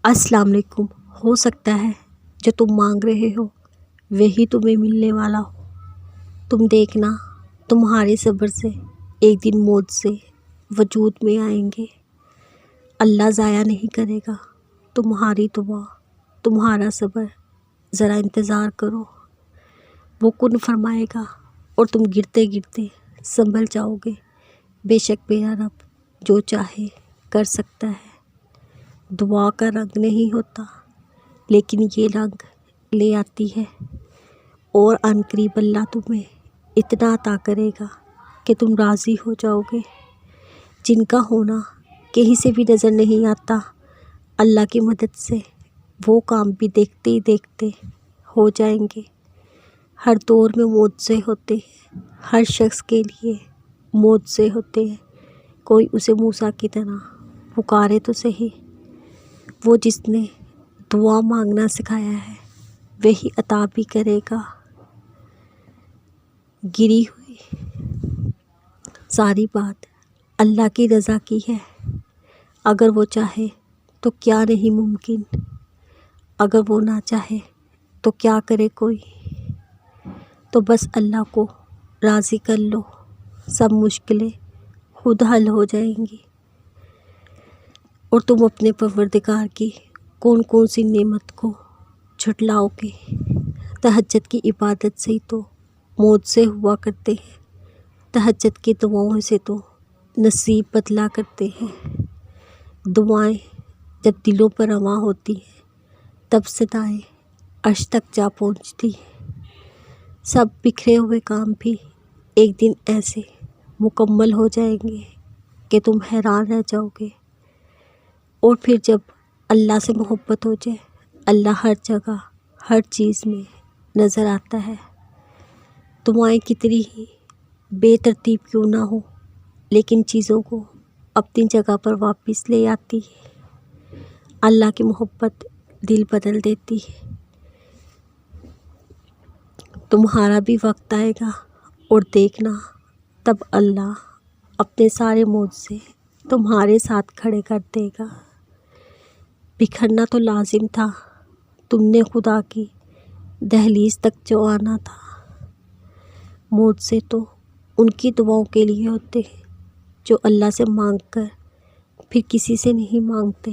السلام علیکم۔ ہو سکتا ہے جو تم مانگ رہے ہو وہی تمہیں ملنے والا ہو۔ تم دیکھنا، تمہارے صبر سے ایک دن موت سے وجود میں آئیں گے۔ اللہ ضائع نہیں کرے گا تمہاری دعا، تمہارا صبر۔ ذرا انتظار کرو، وہ کن فرمائے گا اور تم گرتے گرتے سنبھل جاؤ گے۔ بے شک میرا رب جو چاہے کر سکتا ہے۔ دعا کا رنگ نہیں ہوتا، لیکن یہ رنگ لے آتی ہے، اور عنقریب اللہ تمہیں اتنا عطا کرے گا کہ تم راضی ہو جاؤ گے۔ جن کا ہونا کہیں سے بھی نظر نہیں آتا، اللہ کی مدد سے وہ کام بھی دیکھتے ہی دیکھتے ہو جائیں گے۔ ہر دور میں معجزے ہوتے ہیں، ہر شخص کے لیے معجزے ہوتے ہیں۔ کوئی اسے موسیٰ کی طرح پکارے تو صحیح، وہ جس نے دعا مانگنا سکھایا ہے وہی عطا بھی کرے گا۔ گری ہوئی ساری بات اللہ کی رضا کی ہے۔ اگر وہ چاہے تو کیا نہیں ممکن، اگر وہ نہ چاہے تو کیا کرے کوئی۔ تو بس اللہ کو راضی کر لو، سب مشکلیں خود حل ہو جائیں گی، اور تم اپنے پروردگار کی کون کون سی نعمت کو جھٹلاؤ گے۔ تہجد کی عبادت سے ہی تو معجزے ہوا کرتے ہیں، تہجد کی دعاؤں سے تو نصیب بدلا کرتے ہیں۔ دعائیں جب دلوں پر رواں ہوتی ہیں تب صدائیں عرش تک جا پہنچتی ہیں۔ سب بکھرے ہوئے کام بھی ایک دن ایسے مکمل ہو جائیں گے کہ تم حیران رہ جاؤ گے۔ اور پھر جب اللہ سے محبت ہو جائے، اللہ ہر جگہ ہر چیز میں نظر آتا ہے۔ دعائیں کتنی ہی بے ترتیب کیوں نہ ہو، لیکن چیزوں کو اپنی جگہ پر واپس لے آتی ہے۔ اللہ کی محبت دل بدل دیتی ہے۔ تمہارا بھی وقت آئے گا اور دیکھنا، تب اللہ اپنے سارے معجزے تمہارے ساتھ کھڑے کر دے گا۔ بکھرنا تو لازم تھا، تم نے خدا کی دہلیز تک جو آنا تھا۔ معجزے تو ان کی دعاؤں کے لیے ہوتے ہیں جو اللہ سے مانگ کر پھر کسی سے نہیں مانگتے۔